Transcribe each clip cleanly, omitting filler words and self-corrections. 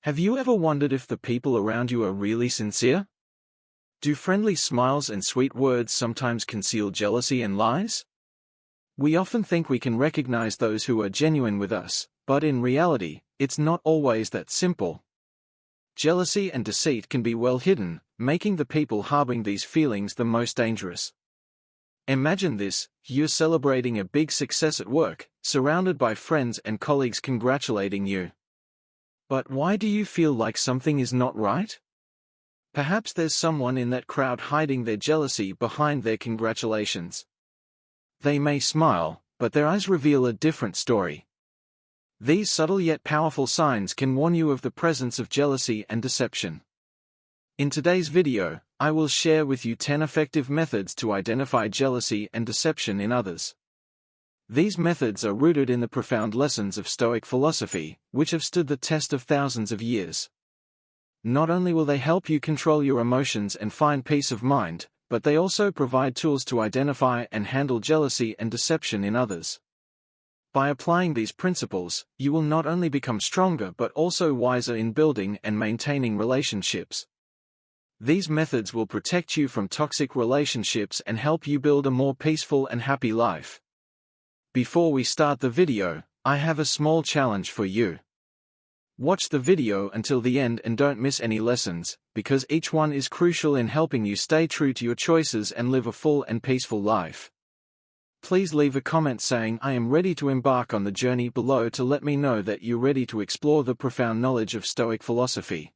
Have you ever wondered if the people around you are really sincere? Do friendly smiles and sweet words sometimes conceal jealousy and lies? We often think we can recognize those who are genuine with us, but in reality, it's not always that simple. Jealousy and deceit can be well hidden, making the people harboring these feelings the most dangerous. Imagine this: you're celebrating a big success at work, surrounded by friends and colleagues congratulating you. But why do you feel like something is not right? Perhaps there's someone in that crowd hiding their jealousy behind their congratulations. They may smile, but their eyes reveal a different story. These subtle yet powerful signs can warn you of the presence of jealousy and deception. In today's video, I will share with you 10 effective methods to identify jealousy and deception in others. These methods are rooted in the profound lessons of Stoic philosophy, which have stood the test of thousands of years. Not only will they help you control your emotions and find peace of mind, but they also provide tools to identify and handle jealousy and deception in others. By applying these principles, you will not only become stronger but also wiser in building and maintaining relationships. These methods will protect you from toxic relationships and help you build a more peaceful and happy life. Before we start the video, I have a small challenge for you. Watch the video until the end and don't miss any lessons, because each one is crucial in helping you stay true to your choices and live a full and peaceful life. Please leave a comment saying "I am ready to embark on the journey" below to let me know that you're ready to explore the profound knowledge of Stoic philosophy.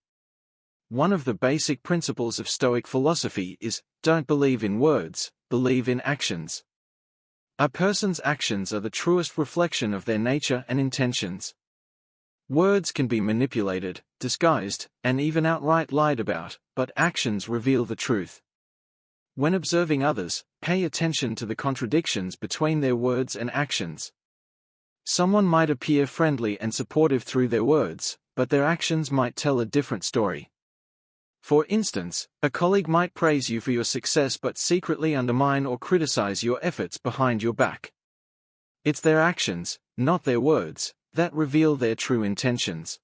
One of the basic principles of Stoic philosophy is, don't believe in words, believe in actions. A person's actions are the truest reflection of their nature and intentions. Words can be manipulated, disguised, and even outright lied about, but actions reveal the truth. When observing others, pay attention to the contradictions between their words and actions. Someone might appear friendly and supportive through their words, but their actions might tell a different story. For instance, a colleague might praise you for your success but secretly undermine or criticize your efforts behind your back. It's their actions, not their words, that reveal their true intentions.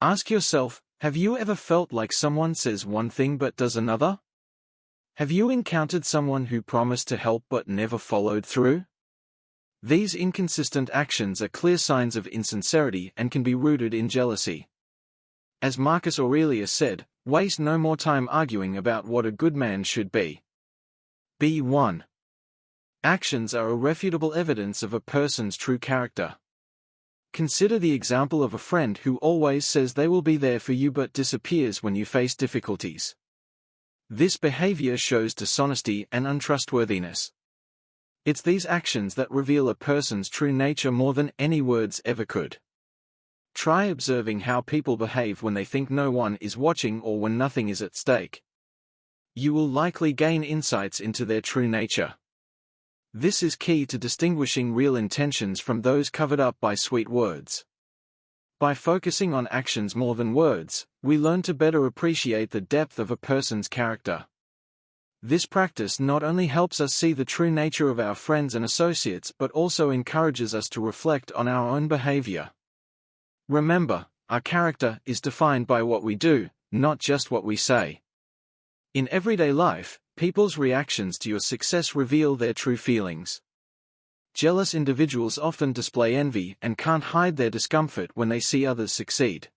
Ask yourself, have you ever felt like someone says one thing but does another? Have you encountered someone who promised to help but never followed through? These inconsistent actions are clear signs of insincerity and can be rooted in jealousy. As Marcus Aurelius said, waste no more time arguing about what a good man should be. B1. Actions are irrefutable evidence of a person's true character. Consider the example of a friend who always says they will be there for you but disappears when you face difficulties. This behavior shows dishonesty and untrustworthiness. It's these actions that reveal a person's true nature more than any words ever could. Try observing how people behave when they think no one is watching or when nothing is at stake. You will likely gain insights into their true nature. This is key to distinguishing real intentions from those covered up by sweet words. By focusing on actions more than words, we learn to better appreciate the depth of a person's character. This practice not only helps us see the true nature of our friends and associates but also encourages us to reflect on our own behavior. Remember, our character is defined by what we do, not just what we say. In everyday life, people's reactions to your success reveal their true feelings. Jealous individuals often display envy and can't hide their discomfort when they see others succeed.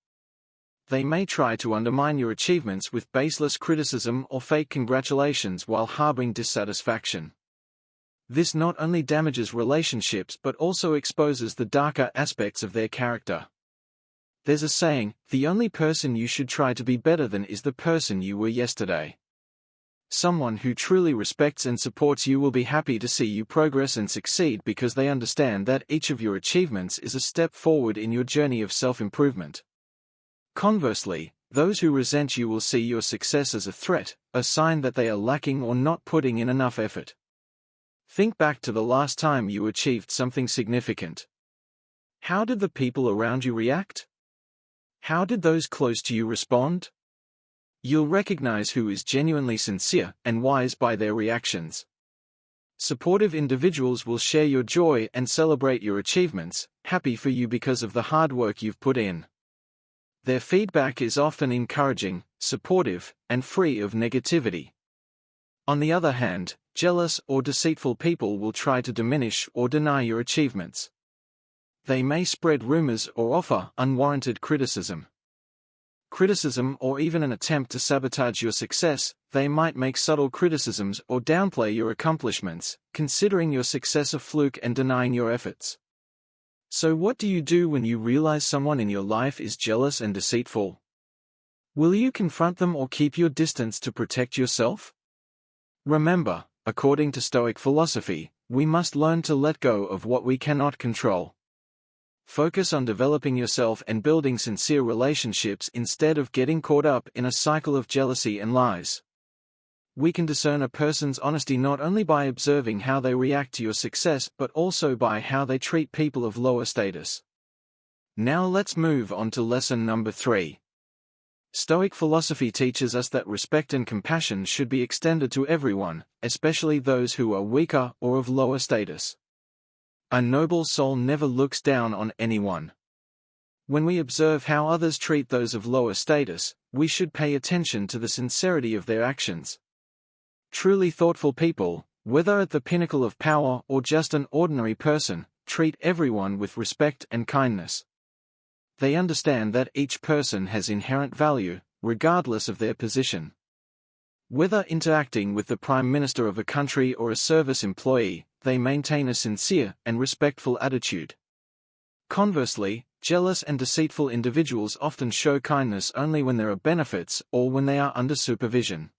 They may try to undermine your achievements with baseless criticism or fake congratulations while harboring dissatisfaction. This not only damages relationships but also exposes the darker aspects of their character. There's a saying, the only person you should try to be better than is the person you were yesterday. Someone who truly respects and supports you will be happy to see you progress and succeed because they understand that each of your achievements is a step forward in your journey of self-improvement. Conversely, those who resent you will see your success as a threat, a sign that they are lacking or not putting in enough effort. Think back to the last time you achieved something significant. How did the people around you react? How did those close to you respond? You'll recognize who is genuinely sincere and wise by their reactions. Supportive individuals will share your joy and celebrate your achievements, happy for you because of the hard work you've put in. Their feedback is often encouraging, supportive, and free of negativity. On the other hand, jealous or deceitful people will try to diminish or deny your achievements. They may spread rumors or offer unwarranted criticism. Or even an attempt to sabotage your success. They might make subtle criticisms or downplay your accomplishments, considering your success a fluke and denying your efforts. So what do you do when you realize someone in your life is jealous and deceitful? Will you confront them or keep your distance to protect yourself? Remember, according to Stoic philosophy, we must learn to let go of what we cannot control. Focus on developing yourself and building sincere relationships instead of getting caught up in a cycle of jealousy and lies. We can discern a person's honesty not only by observing how they react to your success but also by how they treat people of lower status. Now let's move on to lesson number 3. Stoic philosophy teaches us that respect and compassion should be extended to everyone, especially those who are weaker or of lower status. A noble soul never looks down on anyone. When we observe how others treat those of lower status, we should pay attention to the sincerity of their actions. Truly thoughtful people, whether at the pinnacle of power or just an ordinary person, treat everyone with respect and kindness. They understand that each person has inherent value, regardless of their position. Whether interacting with the Prime Minister of a country or a service employee, they maintain a sincere and respectful attitude. Conversely, jealous and deceitful individuals often show kindness only when there are benefits or when they are under supervision.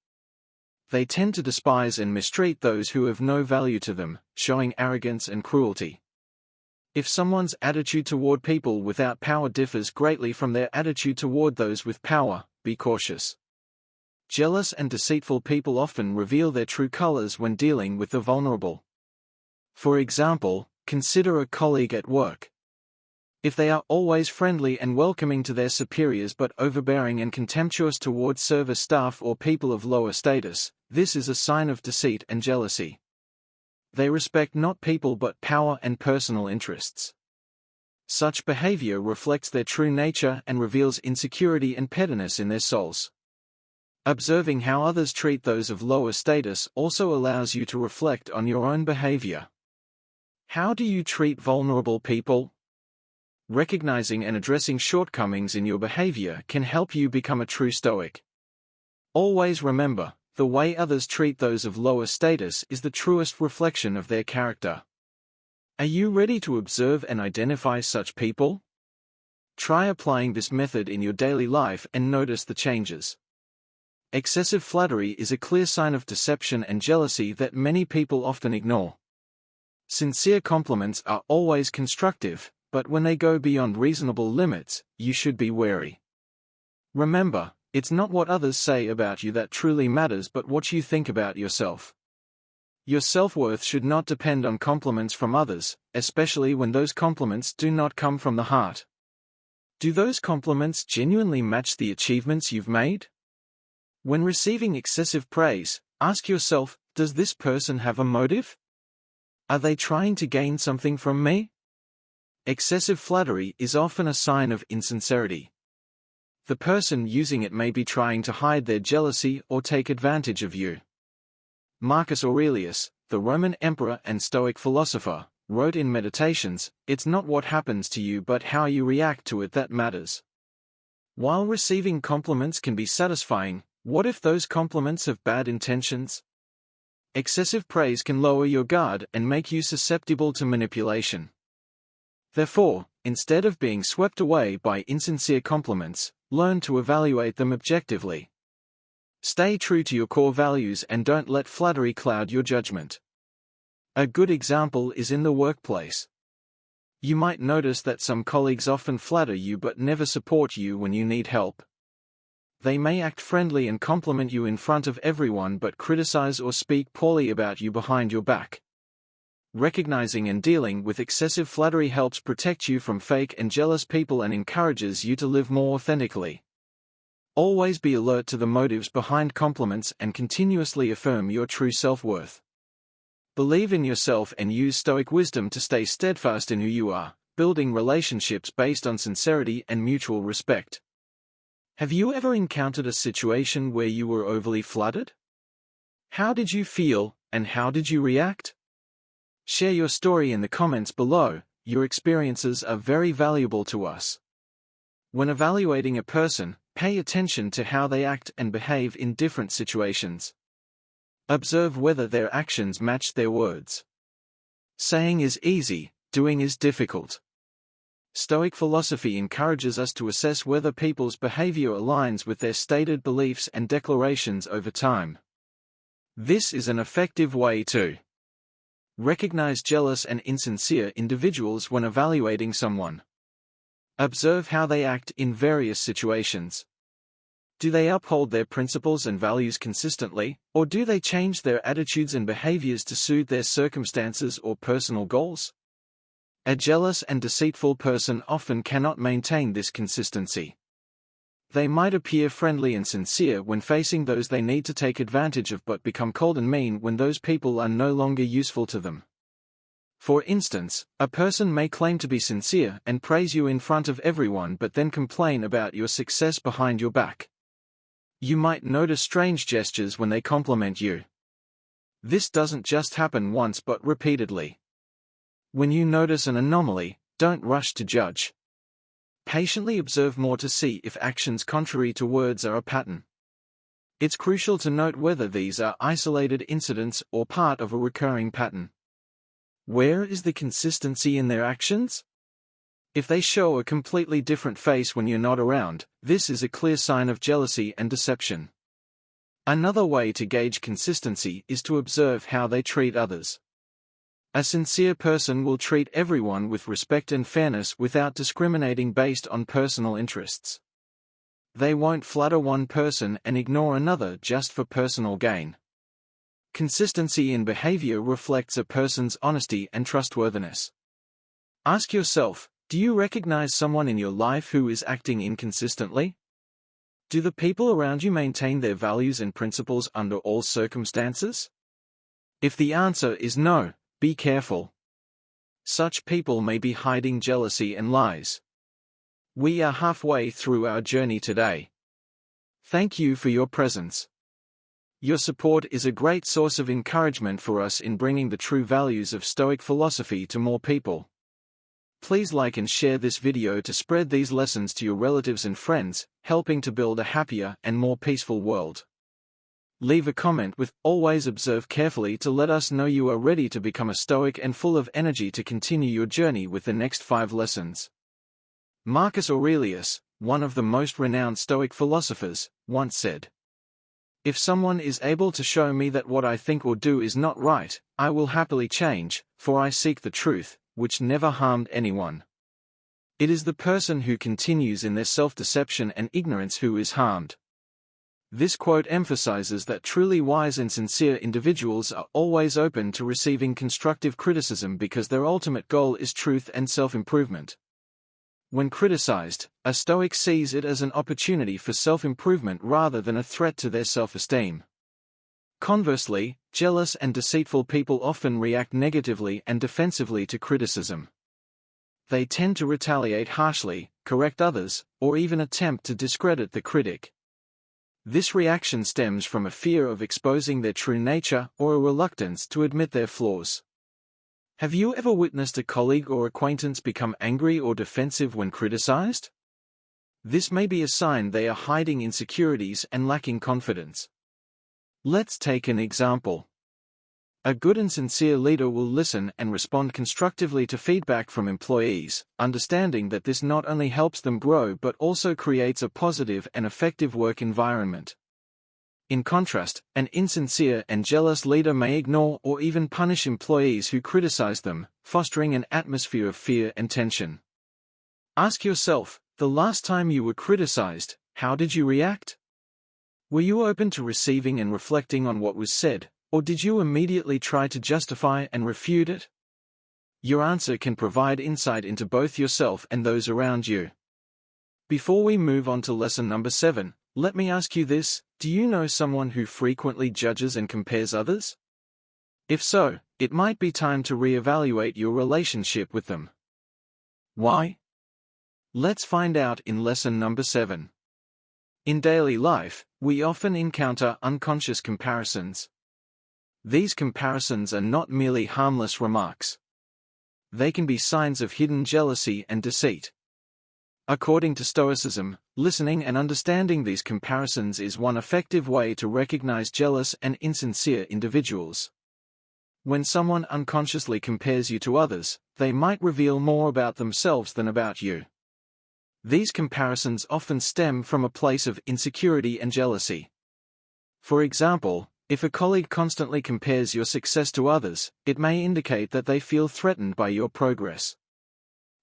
They tend to despise and mistreat those who have no value to them, showing arrogance and cruelty. If someone's attitude toward people without power differs greatly from their attitude toward those with power, be cautious. Jealous and deceitful people often reveal their true colors when dealing with the vulnerable. For example, consider a colleague at work. If they are always friendly and welcoming to their superiors but overbearing and contemptuous towards service staff or people of lower status, this is a sign of deceit and jealousy. They respect not people but power and personal interests. Such behavior reflects their true nature and reveals insecurity and pettiness in their souls. Observing how others treat those of lower status also allows you to reflect on your own behavior. How do you treat vulnerable people? Recognizing and addressing shortcomings in your behavior can help you become a true Stoic. Always remember, the way others treat those of lower status is the truest reflection of their character. Are you ready to observe and identify such people? Try applying this method in your daily life and notice the changes. Excessive flattery is a clear sign of deception and jealousy that many people often ignore. Sincere compliments are always constructive, but when they go beyond reasonable limits, you should be wary. Remember, it's not what others say about you that truly matters but what you think about yourself. Your self-worth should not depend on compliments from others, especially when those compliments do not come from the heart. Do those compliments genuinely match the achievements you've made? When receiving excessive praise, ask yourself, does this person have a motive? Are they trying to gain something from me? Excessive flattery is often a sign of insincerity. The person using it may be trying to hide their jealousy or take advantage of you. Marcus Aurelius, the Roman emperor and Stoic philosopher, wrote in Meditations, "It's not what happens to you but how you react to it that matters." While receiving compliments can be satisfying, what if those compliments have bad intentions? Excessive praise can lower your guard and make you susceptible to manipulation. Therefore, instead of being swept away by insincere compliments, learn to evaluate them objectively. Stay true to your core values and don't let flattery cloud your judgment. A good example is in the workplace. You might notice that some colleagues often flatter you but never support you when you need help. They may act friendly and compliment you in front of everyone but criticize or speak poorly about you behind your back. Recognizing and dealing with excessive flattery helps protect you from fake and jealous people and encourages you to live more authentically. Always be alert to the motives behind compliments and continuously affirm your true self-worth. Believe in yourself and use Stoic wisdom to stay steadfast in who you are, building relationships based on sincerity and mutual respect. Have you ever encountered a situation where you were overly flooded? How did you feel, and how did you react? Share your story in the comments below. Your experiences are very valuable to us. When evaluating a person, pay attention to how they act and behave in different situations. Observe whether their actions match their words. Saying is easy, doing is difficult. Stoic philosophy encourages us to assess whether people's behavior aligns with their stated beliefs and declarations over time. This is an effective way to recognize jealous and insincere individuals when evaluating someone. Observe how they act in various situations. Do they uphold their principles and values consistently, or do they change their attitudes and behaviors to suit their circumstances or personal goals? A jealous and deceitful person often cannot maintain this consistency. They might appear friendly and sincere when facing those they need to take advantage of, but become cold and mean when those people are no longer useful to them. For instance, a person may claim to be sincere and praise you in front of everyone but then complain about your success behind your back. You might notice strange gestures when they compliment you. This doesn't just happen once but repeatedly. When you notice an anomaly, don't rush to judge. Patiently observe more to see if actions contrary to words are a pattern. It's crucial to note whether these are isolated incidents or part of a recurring pattern. Where is the consistency in their actions? If they show a completely different face when you're not around, this is a clear sign of jealousy and deception. Another way to gauge consistency is to observe how they treat others. A sincere person will treat everyone with respect and fairness without discriminating based on personal interests. They won't flatter one person and ignore another just for personal gain. Consistency in behavior reflects a person's honesty and trustworthiness. Ask yourself, do you recognize someone in your life who is acting inconsistently? Do the people around you maintain their values and principles under all circumstances? If the answer is no, be careful. Such people may be hiding jealousy and lies. We are halfway through our journey today. Thank you for your presence. Your support is a great source of encouragement for us in bringing the true values of Stoic philosophy to more people. Please like and share this video to spread these lessons to your relatives and friends, helping to build a happier and more peaceful world. Leave a comment with "Always observe carefully" to let us know you are ready to become a Stoic and full of energy to continue your journey with the next 5 lessons. Marcus Aurelius, one of the most renowned Stoic philosophers, once said, "If someone is able to show me that what I think or do is not right, I will happily change, for I seek the truth, which never harmed anyone." It is the person who continues in their self-deception and ignorance who is harmed. This quote emphasizes that truly wise and sincere individuals are always open to receiving constructive criticism because their ultimate goal is truth and self-improvement. When criticized, a Stoic sees it as an opportunity for self-improvement rather than a threat to their self-esteem. Conversely, jealous and deceitful people often react negatively and defensively to criticism. They tend to retaliate harshly, correct others, or even attempt to discredit the critic. This reaction stems from a fear of exposing their true nature or a reluctance to admit their flaws. Have you ever witnessed a colleague or acquaintance become angry or defensive when criticized? This may be a sign they are hiding insecurities and lacking confidence. Let's take an example. A good and sincere leader will listen and respond constructively to feedback from employees, understanding that this not only helps them grow but also creates a positive and effective work environment. In contrast, an insincere and jealous leader may ignore or even punish employees who criticize them, fostering an atmosphere of fear and tension. Ask yourself, the last time you were criticized, how did you react? Were you open to receiving and reflecting on what was said, or did you immediately try to justify and refute it? Your answer can provide insight into both yourself and those around you. Before we move on to lesson number 7, let me ask you this: do you know someone who frequently judges and compares others? If so, it might be time to reevaluate your relationship with them. Why? Let's find out in lesson number 7. In daily life, we often encounter unconscious comparisons. These comparisons are not merely harmless remarks. They can be signs of hidden jealousy and deceit. According to Stoicism, listening and understanding these comparisons is one effective way to recognize jealous and insincere individuals. When someone unconsciously compares you to others, they might reveal more about themselves than about you. These comparisons often stem from a place of insecurity and jealousy. For example, if a colleague constantly compares your success to others, it may indicate that they feel threatened by your progress.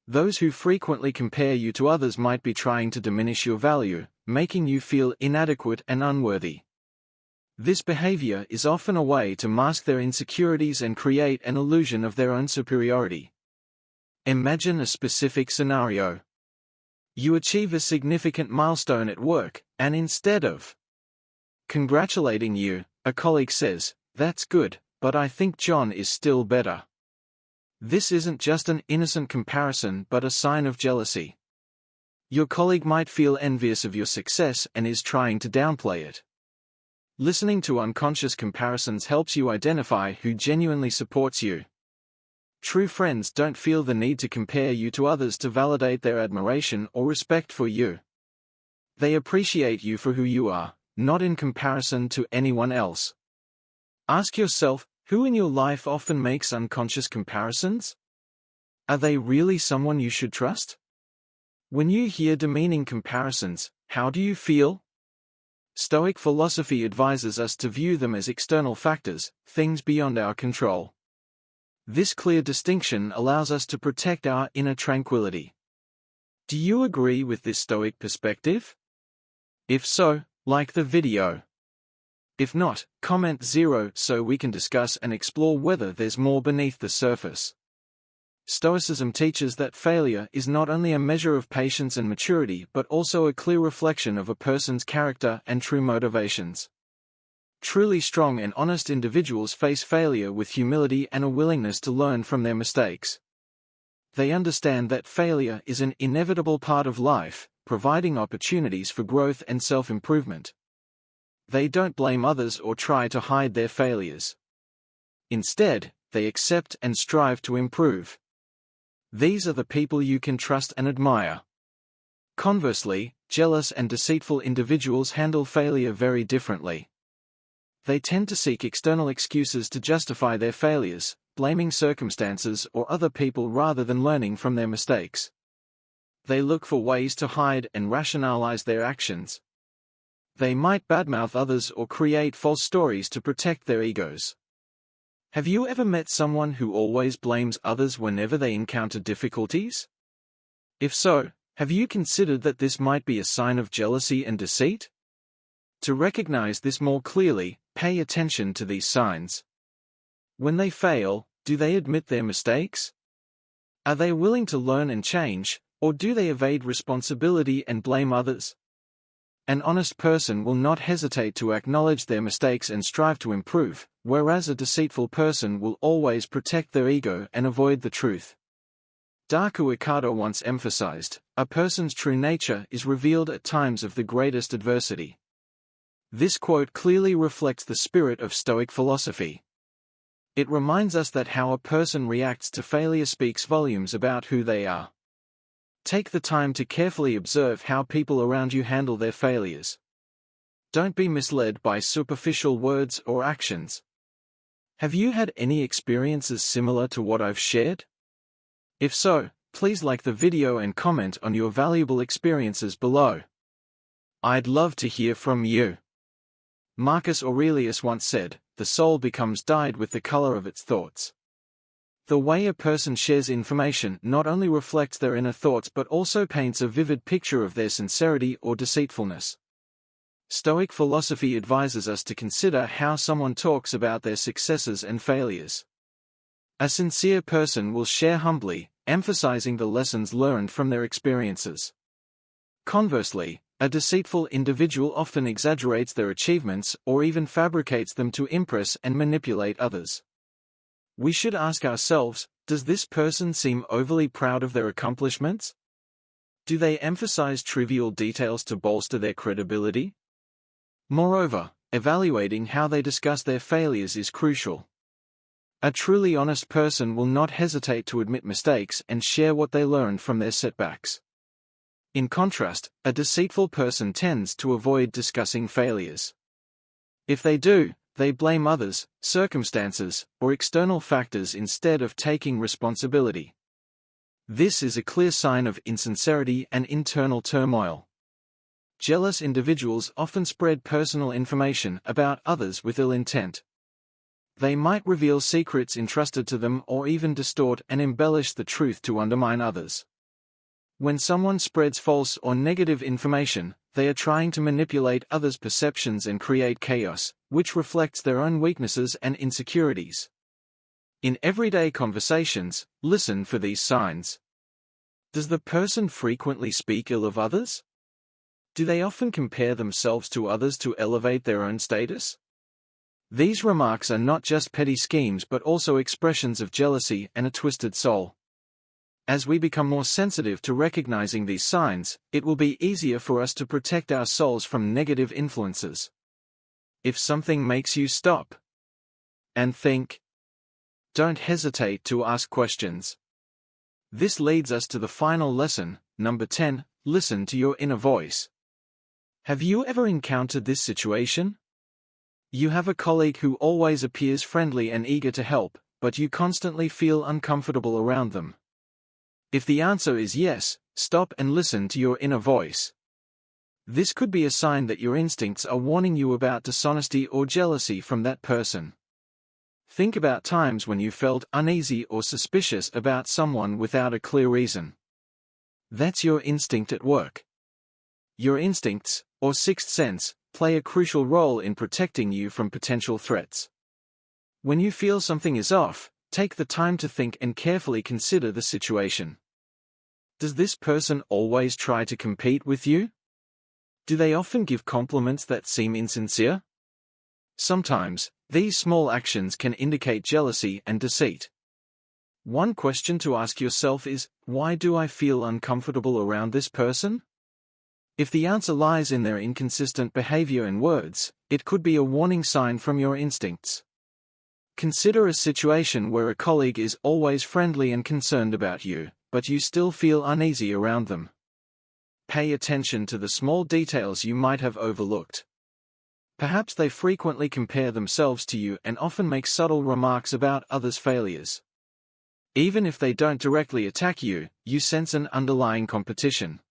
Those who frequently compare you to others might be trying to diminish your value, making you feel inadequate and unworthy. This behavior is often a way to mask their insecurities and create an illusion of their own superiority. Imagine a specific scenario. You achieve a significant milestone at work, and instead of congratulating you, a colleague says, "That's good, but I think John is still better." This isn't just an innocent comparison but a sign of jealousy. Your colleague might feel envious of your success and is trying to downplay it. Listening to unconscious comparisons helps you identify who genuinely supports you. True friends don't feel the need to compare you to others to validate their admiration or respect for you. They appreciate you for who you are, not in comparison to anyone else. Ask yourself, who in your life often makes unconscious comparisons? Are they really someone you should trust? When you hear demeaning comparisons, how do you feel? Stoic philosophy advises us to view them as external factors, things beyond our control. This clear distinction allows us to protect our inner tranquility. Do you agree with this Stoic perspective? If so, like the video. If not, comment 0 so we can discuss and explore whether there's more beneath the surface. Stoicism teaches that failure is not only a measure of patience and maturity but also a clear reflection of a person's character and true motivations. Truly strong and honest individuals face failure with humility and a willingness to learn from their mistakes. They understand that failure is an inevitable part of life, providing opportunities for growth and self-improvement. They don't blame others or try to hide their failures. Instead, they accept and strive to improve. These are the people you can trust and admire. Conversely, jealous and deceitful individuals handle failure very differently. They tend to seek external excuses to justify their failures, blaming circumstances or other people rather than learning from their mistakes. They look for ways to hide and rationalize their actions. They might badmouth others or create false stories to protect their egos. Have you ever met someone who always blames others whenever they encounter difficulties? If so, have you considered that this might be a sign of jealousy and deceit? To recognize this more clearly, pay attention to these signs. When they fail, do they admit their mistakes? Are they willing to learn and change, or do they evade responsibility and blame others? An honest person will not hesitate to acknowledge their mistakes and strive to improve, whereas a deceitful person will always protect their ego and avoid the truth. Daku Ikado once emphasized, a person's true nature is revealed at times of the greatest adversity. This quote clearly reflects the spirit of Stoic philosophy. It reminds us that how a person reacts to failure speaks volumes about who they are. Take the time to carefully observe how people around you handle their failures. Don't be misled by superficial words or actions. Have you had any experiences similar to what I've shared? If so, please like the video and comment on your valuable experiences below. I'd love to hear from you. Marcus Aurelius once said, "The soul becomes dyed with the color of its thoughts." The way a person shares information not only reflects their inner thoughts but also paints a vivid picture of their sincerity or deceitfulness. Stoic philosophy advises us to consider how someone talks about their successes and failures. A sincere person will share humbly, emphasizing the lessons learned from their experiences. Conversely, a deceitful individual often exaggerates their achievements or even fabricates them to impress and manipulate others. We should ask ourselves, does this person seem overly proud of their accomplishments? Do they emphasize trivial details to bolster their credibility? Moreover, evaluating how they discuss their failures is crucial. A truly honest person will not hesitate to admit mistakes and share what they learned from their setbacks. In contrast, a deceitful person tends to avoid discussing failures. If they do, they blame others, circumstances, or external factors instead of taking responsibility. This is a clear sign of insincerity and internal turmoil. Jealous individuals often spread personal information about others with ill intent. They might reveal secrets entrusted to them or even distort and embellish the truth to undermine others. When someone spreads false or negative information, they are trying to manipulate others' perceptions and create chaos, which reflects their own weaknesses and insecurities. In everyday conversations, listen for these signs. Does the person frequently speak ill of others? Do they often compare themselves to others to elevate their own status? These remarks are not just petty schemes but also expressions of jealousy and a twisted soul. As we become more sensitive to recognizing these signs, it will be easier for us to protect our souls from negative influences. If something makes you stop and think, don't hesitate to ask questions. This leads us to the final lesson, number 10, listen to your inner voice. Have you ever encountered this situation? You have a colleague who always appears friendly and eager to help, but you constantly feel uncomfortable around them. If the answer is yes, stop and listen to your inner voice. This could be a sign that your instincts are warning you about dishonesty or jealousy from that person. Think about times when you felt uneasy or suspicious about someone without a clear reason. That's your instinct at work. Your instincts, or sixth sense, play a crucial role in protecting you from potential threats. When you feel something is off, take the time to think and carefully consider the situation. Does this person always try to compete with you? Do they often give compliments that seem insincere? Sometimes, these small actions can indicate jealousy and deceit. One question to ask yourself is, why do I feel uncomfortable around this person? If the answer lies in their inconsistent behavior and words, it could be a warning sign from your instincts. Consider a situation where a colleague is always friendly and concerned about you, but you still feel uneasy around them. Pay attention to the small details you might have overlooked. Perhaps they frequently compare themselves to you and often make subtle remarks about others' failures. Even if they don't directly attack you, you sense an underlying competition.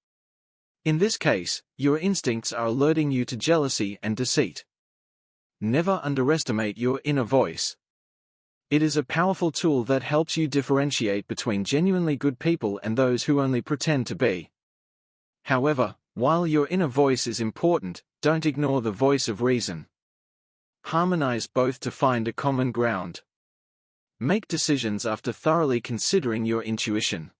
In this case, your instincts are alerting you to jealousy and deceit. Never underestimate your inner voice. It is a powerful tool that helps you differentiate between genuinely good people and those who only pretend to be. However, while your inner voice is important, don't ignore the voice of reason. Harmonize both to find a common ground. Make decisions after thoroughly considering your intuition.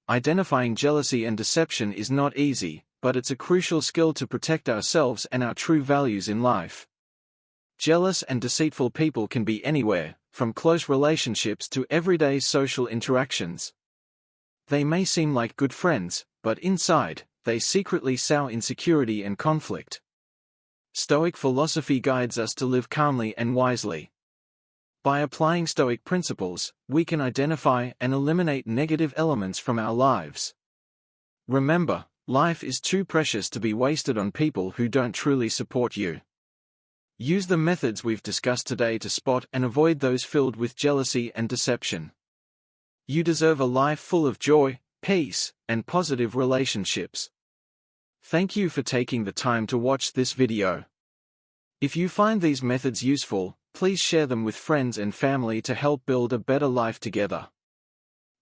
Identifying jealousy and deception is not easy, but it's a crucial skill to protect ourselves and our true values in life. Jealous and deceitful people can be anywhere, from close relationships to everyday social interactions. They may seem like good friends, but inside, they secretly sow insecurity and conflict. Stoic philosophy guides us to live calmly and wisely. By applying Stoic principles, we can identify and eliminate negative elements from our lives. Remember, life is too precious to be wasted on people who don't truly support you. Use the methods we've discussed today to spot and avoid those filled with jealousy and deception. You deserve a life full of joy, peace, and positive relationships. Thank you for taking the time to watch this video. If you find these methods useful, please share them with friends and family to help build a better life together.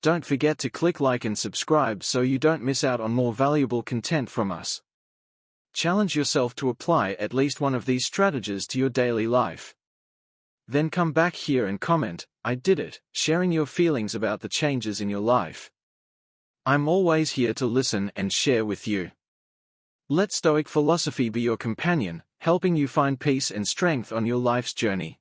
Don't forget to click like and subscribe so you don't miss out on more valuable content from us. Challenge yourself to apply at least one of these strategies to your daily life. Then come back here and comment, "I did it," sharing your feelings about the changes in your life. I'm always here to listen and share with you. Let Stoic philosophy be your companion, helping you find peace and strength on your life's journey.